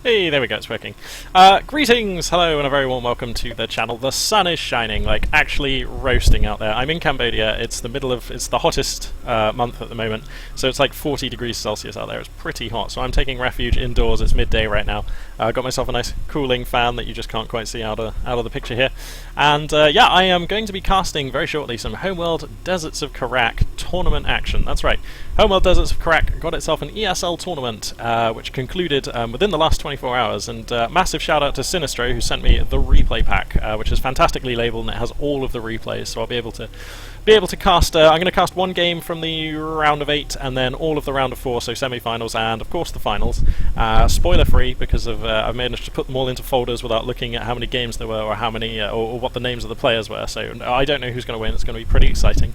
Hey, there we go, it's working. Greetings, hello, and a very warm welcome to the channel. The sun is shining, like actually roasting out there. I'm in Cambodia, it's the hottest month at the moment, so it's like 40 degrees Celsius out there, it's pretty hot, so I'm taking refuge indoors, it's midday right now. Got myself a nice cooling fan that you just can't quite see out of the picture here. And yeah, I am going to be casting very shortly some Homeworld Deserts of Kharak tournament action. That's right, Homeworld Deserts of Kharak got itself an ESL tournament, which concluded within the last 24 hours, and massive shout out to Sinistro who sent me the replay pack, which is fantastically labelled and it has all of the replays, so I'll be able to cast. I'm going to cast one game from the round of 8 and then all of the round of 4, so semi-finals and of course the finals. Spoiler free, because I've managed to put them all into folders without looking at how many games there were or how many or what the names of the players were, so I don't know who's going to win. It's going to be pretty exciting.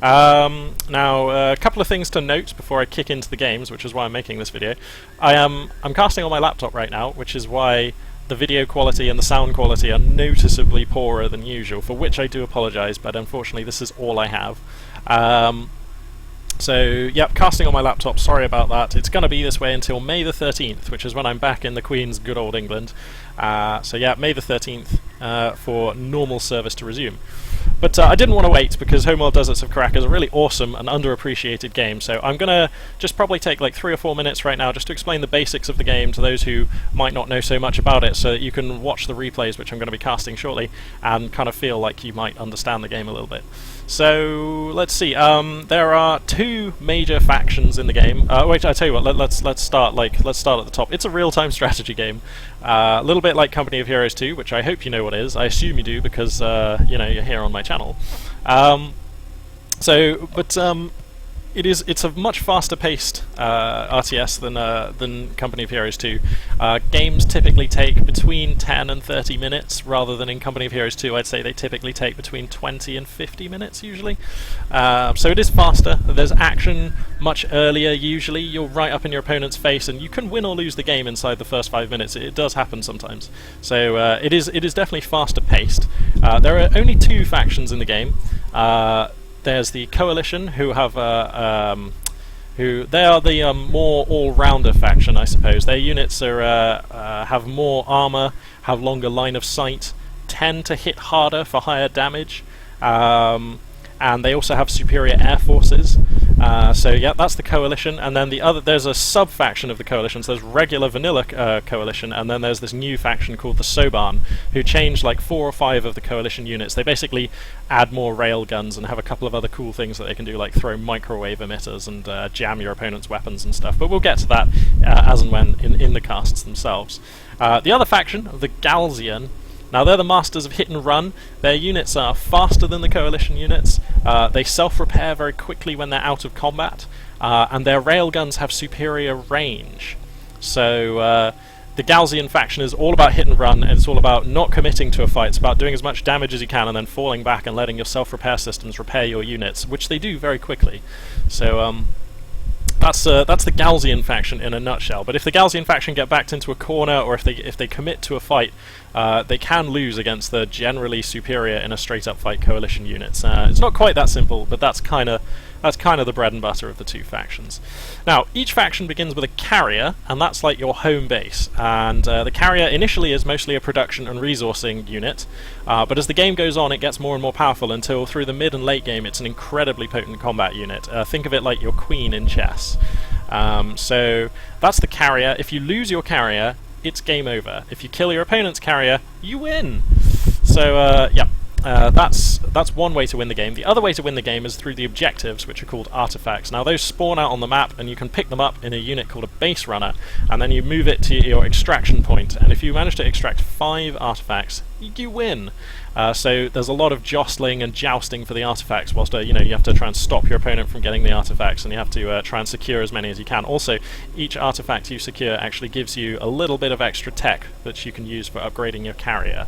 Now a couple of things to note before I kick into the games, which is why I'm making this video. I'm casting on my laptop right now, which is why the video quality and the sound quality are noticeably poorer than usual, for which I do apologise, but unfortunately this is all I have. So, yep, casting on my laptop, sorry about that. It's going to be this way until May the 13th, which is when I'm back in the Queen's good old England. So yeah, May the 13th for normal service to resume. But I didn't want to wait, because Homeworld Deserts of Kharak is a really awesome and underappreciated game, so I'm going to just probably take like 3 or 4 minutes right now just to explain the basics of the game to those who might not know so much about it, so that you can watch the replays, which I'm going to be casting shortly, and kind of feel like you might understand the game a little bit. So, let's see, there are 2 major factions in the game. Wait, I tell you what, let's start at the top. It's a real-time strategy game. A little bit like Company of Heroes 2, which I hope you know what is. I assume you do, because, you know, you're here on my channel. It's a much faster paced RTS than Company of Heroes 2. Games typically take between 10 and 30 minutes, rather than in Company of Heroes 2 I'd say they typically take between 20 and 50 minutes usually. So it is faster, there's action much earlier usually, you're right up in your opponent's face and you can win or lose the game inside the first 5 minutes. It does happen sometimes. So it is definitely faster paced. There are only 2 factions in the game. There's the Coalition, who have they are the more all-rounder faction, I suppose. Their units are have more armor, have longer line of sight, tend to hit harder for higher damage, and they also have superior air forces. So yeah, that's the Coalition, and then there's a sub-faction of the Coalition, so there's regular vanilla Coalition, and then there's this new faction called the Soban, who changed like 4 or 5 of the Coalition units. They basically add more rail guns and have a couple of other cool things that they can do, like throw microwave emitters and jam your opponent's weapons and stuff, but we'll get to that as and when in the casts themselves. The other faction, the Galzian, now they're the masters of hit and run. Their units are faster than the Coalition units, they self-repair very quickly when they're out of combat, and their railguns have superior range. So the Galzian faction is all about hit and run, and it's all about not committing to a fight. It's about doing as much damage as you can and then falling back and letting your self-repair systems repair your units, which they do very quickly. So that's the Galzian faction in a nutshell. But if the Galzian faction get backed into a corner, or if they commit to a fight, they can lose against the generally superior in a straight-up fight Coalition units. It's not quite that simple, but that's kind of the bread and butter of the 2 factions. Now, each faction begins with a carrier, and that's like your home base. And the carrier initially is mostly a production and resourcing unit, but as the game goes on, it gets more and more powerful until through the mid and late game, it's an incredibly potent combat unit. Think of it like your queen in chess. So that's the carrier. If you lose your carrier, it's game over. If you kill your opponent's carrier, you win. So yeah. That's one way to win the game. The other way to win the game is through the objectives, which are called artifacts. Now those spawn out on the map, and you can pick them up in a unit called a base runner, and then you move it to your extraction point, and if you manage to extract 5 artifacts, you win. So there's a lot of jostling and jousting for the artifacts, whilst you have to try and stop your opponent from getting the artifacts, and you have to try and secure as many as you can. Also, each artifact you secure actually gives you a little bit of extra tech that you can use for upgrading your carrier,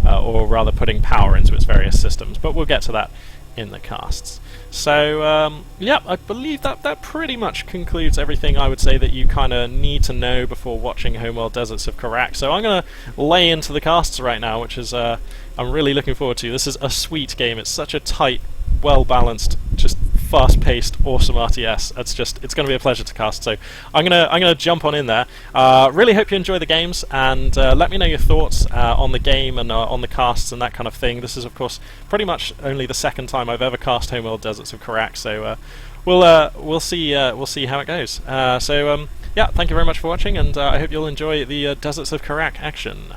or rather putting power into its various systems, but we'll get to that in the casts. So yeah, I believe that pretty much concludes everything I would say that you kind of need to know before watching Homeworld Deserts of Kharak. So I'm going to lay into the casts right now, which is I'm really looking forward to. This is a sweet game. It's such a tight, well-balanced, just fast-paced, awesome RTS. It's going to be a pleasure to cast. So I'm gonna jump on in there. Really hope you enjoy the games, and let me know your thoughts on the game and on the casts and that kind of thing. This is, of course, pretty much only the second time I've ever cast Homeworld Deserts of Kharak, so we'll see how it goes. Yeah, thank you very much for watching, and I hope you'll enjoy the Deserts of Kharak action.